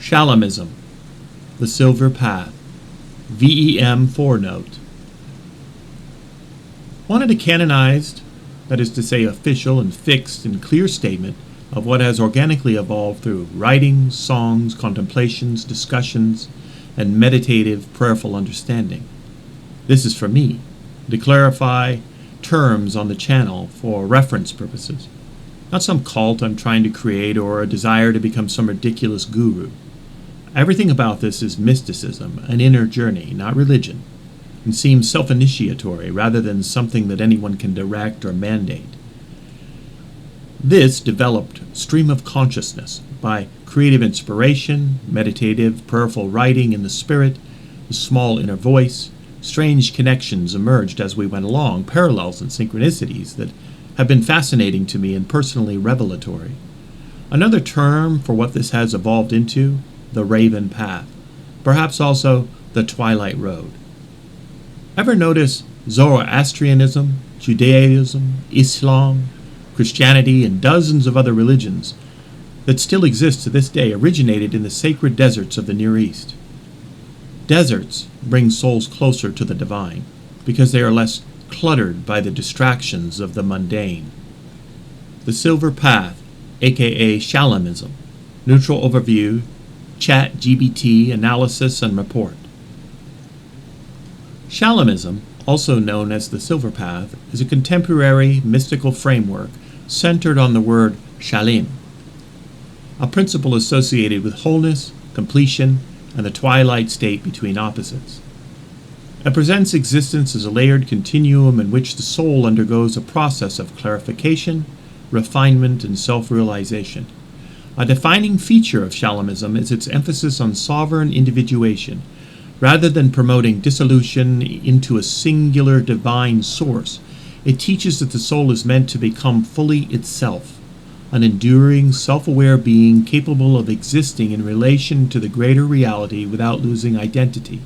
Shalimism, the Silver Path, V.E.M. footnote. Wanted a canonized, that is to say official and fixed and clear statement of what has organically evolved through writings, songs, contemplations, discussions, and meditative, prayerful understanding. This is for me, to clarify terms on the channel for reference purposes. Not some cult I'm trying to create or a desire to become some ridiculous guru. Everything about this is mysticism, an inner journey, not religion, and seems self-initiatory rather than something that anyone can direct or mandate. This developed stream of consciousness by creative inspiration, meditative, prayerful writing in the spirit, the small inner voice. Strange connections emerged as we went along, parallels and synchronicities that have been fascinating to me and personally revelatory. Another term for what this has evolved into, the Raven Path, perhaps also the Twilight Road. Ever notice Zoroastrianism, Judaism, Islam, Christianity, and dozens of other religions that still exist to this day originated in the sacred deserts of the Near East? Deserts bring souls closer to the divine because they are less cluttered by the distractions of the mundane. The Silver Path, aka Shalimism, neutral overview, chat GBT, analysis, and report. Shalimism, also known as the Silver Path, is a contemporary mystical framework centered on the word shalim, a principle associated with wholeness, completion, and the twilight state between opposites. It presents existence as a layered continuum in which the soul undergoes a process of clarification, refinement, and self-realization. A defining feature of Shalimism is its emphasis on sovereign individuation. Rather than promoting dissolution into a singular divine source, it teaches that the soul is meant to become fully itself, an enduring, self-aware being capable of existing in relation to the greater reality without losing identity.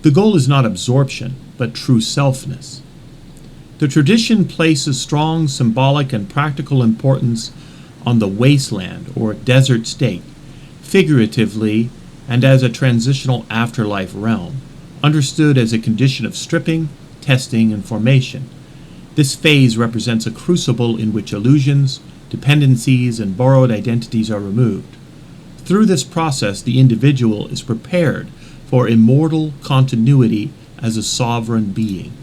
The goal is not absorption, but true selfness. The tradition places strong symbolic and practical importance on the wasteland or desert state, figuratively and as a transitional afterlife realm, understood as a condition of stripping, testing, and formation. This phase represents a crucible in which illusions, dependencies, and borrowed identities are removed. Through this process, the individual is prepared for immortal continuity as a sovereign being.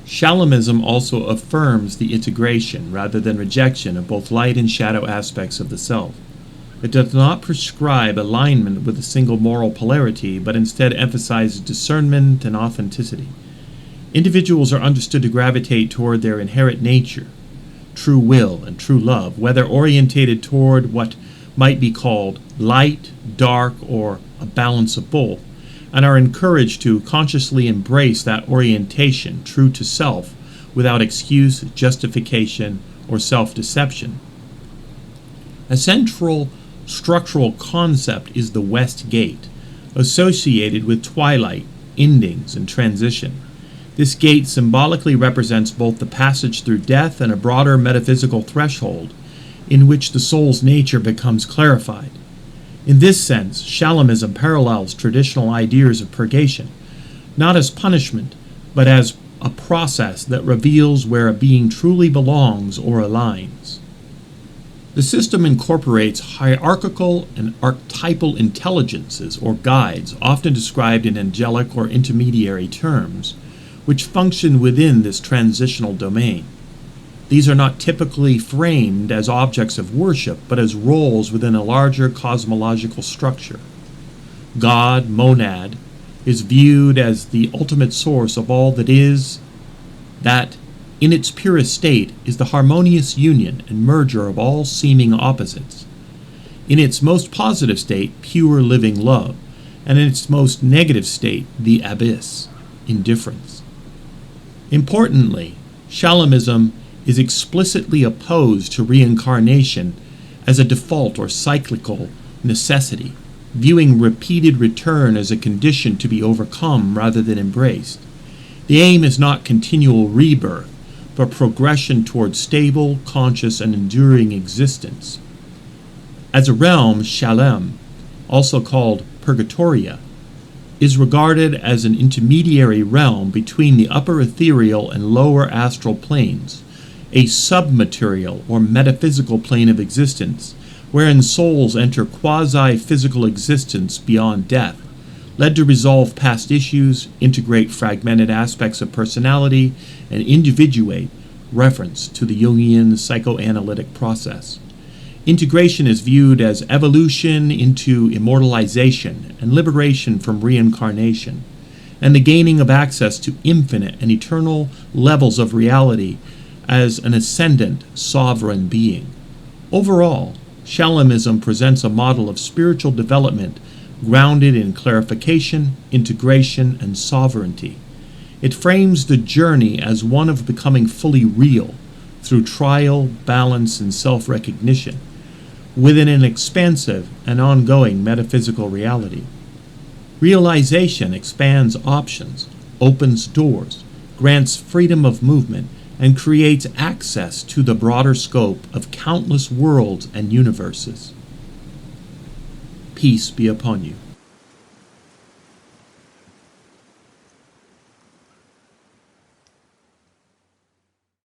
Shalimism also affirms the integration rather than rejection of both light and shadow aspects of the self. It does not prescribe alignment with a single moral polarity, but instead emphasizes discernment and authenticity. Individuals are understood to gravitate toward their inherent nature, true will, and true love, whether orientated toward what might be called light, dark, or a balance of both, and are encouraged to consciously embrace that orientation, true to self, without excuse, justification, or self-deception. A central structural concept is the West Gate, associated with twilight, endings, and transition. This gate symbolically represents both the passage through death and a broader metaphysical threshold in which the soul's nature becomes clarified. In this sense, Shalimism parallels traditional ideas of purgation, not as punishment, but as a process that reveals where a being truly belongs or aligns. The system incorporates hierarchical and archetypal intelligences or guides, often described in angelic or intermediary terms, which function within this transitional domain. These are not typically framed as objects of worship, but as roles within a larger cosmological structure. God, monad, is viewed as the ultimate source of all that is, that in its purest state is the harmonious union and merger of all seeming opposites. In its most positive state, pure living love, and in its most negative state, the abyss, indifference. Importantly, Shalimism is explicitly opposed to reincarnation as a default or cyclical necessity, viewing repeated return as a condition to be overcome rather than embraced. The aim is not continual rebirth, but progression toward stable, conscious, and enduring existence. As a realm, Shalem also called Purgatoria, is regarded as an intermediary realm between the upper ethereal and lower astral planes, a submaterial or metaphysical plane of existence, wherein souls enter quasi-physical existence beyond death, led to resolve past issues, integrate fragmented aspects of personality, and individuate, reference to the Jungian psychoanalytic process. Integration is viewed as evolution into immortalization and liberation from reincarnation, and the gaining of access to infinite and eternal levels of reality as an ascendant sovereign being. Overall, Shalimism presents a model of spiritual development grounded in clarification, integration, and sovereignty. It frames the journey as one of becoming fully real through trial, balance, and self-recognition, within an expansive and ongoing metaphysical reality. Realization expands options, opens doors, grants freedom of movement, and creates access to the broader scope of countless worlds and universes. Peace be upon you.